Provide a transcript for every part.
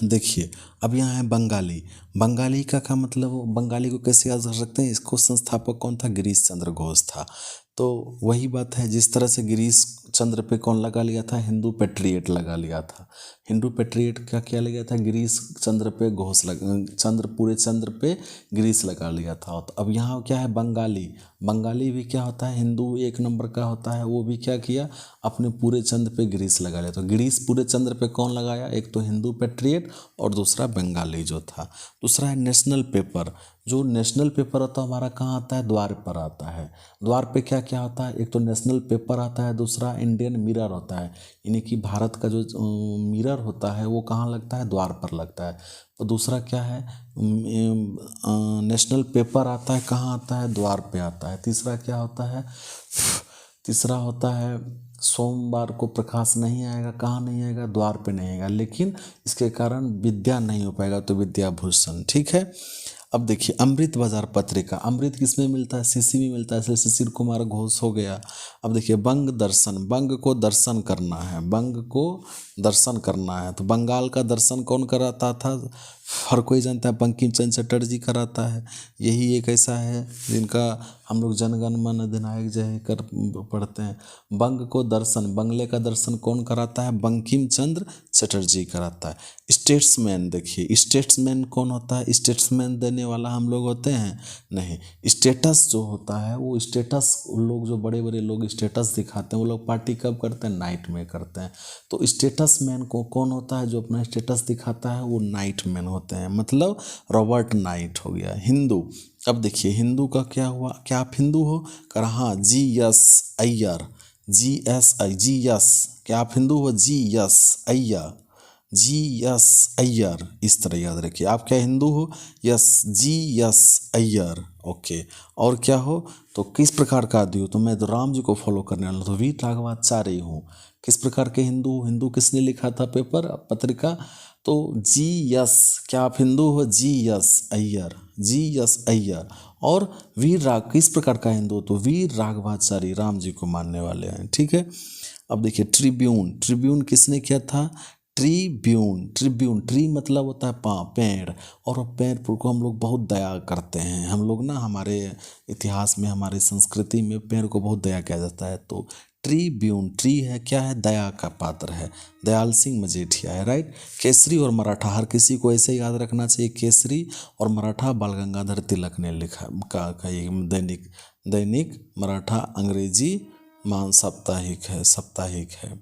देखिए अब यहाँ है बंगाली। बंगाली का क्या मतलब, बंगाली को कैसे याद कर सकते हैं, इसको संस्थापक कौन था, गिरीश चंद्र घोष था। तो वही बात है, जिस तरह से गिरीश चंद्र पे कौन लगा लिया था, हिंदू पेट्रियट लगा लिया था। हिंदू पेट्रियट का क्या लगा था, गिरीश चंद्र पे घोष चंद्र, पूरे चंद्र पे गिरीश लगा लिया था। तो अब यहाँ क्या है, बंगाली। बंगाली भी क्या होता है, हिंदू एक नंबर का होता है, वो भी क्या किया, अपने पूरे चंद्र पे गिरीश लगा लिया। तो गिरीश पूरे चंद्र पे कौन लगाया, एक तो हिंदू पेट्रियट और दूसरा बंगाली जो था। दूसरा है नेशनल पेपर। जो नेशनल पेपर होता है हमारा कहाँ आता है, द्वार पर आता है। द्वार पे क्या क्या होता है, एक तो नेशनल पेपर आता है, दूसरा इंडियन मिरर होता है। यानी कि भारत का जो मिरर होता है वो कहाँ लगता है, द्वार पर लगता है। तो दूसरा क्या है, नेशनल पेपर आता है, कहाँ आता है, द्वार पे आता है। तीसरा क्या होता है, तीसरा होता है सोमवार को प्रकाश नहीं आएगा, कहाँ नहीं आएगा, द्वार पे नहीं आएगा, लेकिन इसके कारण विद्या नहीं हो पाएगा, तो विद्याभूषण। ठीक है। अब देखिए अमृत बाजार पत्रिका। अमृत किसमें मिलता है, सीसी में मिलता है, इसलिए शिशिर कुमार घोष हो गया। अब देखिए बंग दर्शन। बंग को दर्शन करना है, बंग को दर्शन करना है, तो बंगाल का दर्शन कौन कराता था, हर कोई जानता है, बंकिम चंद्र चटर्जी कराता है। यही एक ऐसा है जिनका हम लोग जनगण मन अधिनायक जय कर पढ़ते हैं। बंग को दर्शन, बंगले का दर्शन कौन कराता है, बंकिम चंद्र चटर्जी कराता है। स्टेट्समैन। देखिए स्टेट्समैन कौन होता है, स्टेट्समैन देने वाला हम लोग होते हैं, नहीं। स्टेटस जो होता है वो स्टेटस, लोग जो बड़े बड़े लोग स्टेटस दिखाते हैं वो लोग पार्टी कब करते हैं, नाइट में करते हैं। तो स्टेटसमैन को कौन होता है, जो अपना स्टेटस दिखाता है, वो नाइट मैन होते हैं, मतलब रॉबर्ट नाइट हो गया। हिंदू। अब देखिए हिंदू का क्या हुआ, क्या आप हिंदू हो, कर हाँ, G S Iyer, G S I, G S, क्या आप हिंदू हो, G S Iyer, G S Iyer, इस तरह याद रखिए। आप क्या हिंदू हो, yes, G S Iyer, okay. और क्या हो, तो किस प्रकार का आदि हो, तो मैं तो राम जी को फॉलो करने वाला हूँ, तो वी राघवाचार्य हूँ। किस प्रकार के हिंदू, हिंदू किसने लिखा था पेपर, पत्रिका, तो जी यस, क्या आप हिंदू हो, G S Iyer, G S Iyer. और वीर राग, किस प्रकार का हिंदू, तो वीर राघवाचारी, राम जी को मानने वाले हैं। ठीक है। अब देखिए ट्रिब्यून। ट्रिब्यून किसने किया था, ट्रिब्यून। ट्रिब्यून, ट्री मतलब होता है पेड़, और पेड़ को हम लोग बहुत दया करते हैं। हम लोग ना, हमारे इतिहास में, हमारे संस्कृति में पेड़ को बहुत दया किया जाता है। तो ट्रिब्यून, ट्री है, क्या है, दया का पात्र है, दयाल सिंह मजीठिया है, राइट। केसरी और मराठा, हर किसी को ऐसे याद रखना चाहिए, केसरी और मराठा बाल गंगाधर तिलक ने लिखा का ये दैनिक, दैनिक मराठा अंग्रेजी मान साप्ताहिक है, साप्ताहिक है।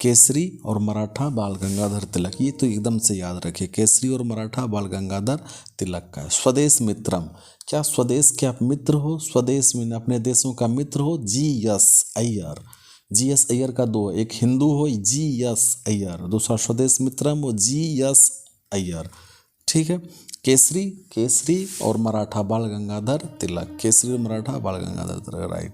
केसरी और मराठा बाल गंगाधर तिलक, ये तो एकदम से याद रखिए, केसरी और मराठा बाल गंगाधर तिलक का है। स्वदेश मित्रम, क्या स्वदेश के आप मित्र हो, स्वदेश में अपने देशों का मित्र हो, G S Iyer. G S Iyer का दो, एक हिंदू हो जी यस अय्यर, दूसरा स्वदेश मित्रम हो जी यस अय्यर। ठीक है। केसरी, केसरी और मराठा बाल गंगाधर तिलक, केसरी और मराठा बाल गंगाधर तिलक, राइट।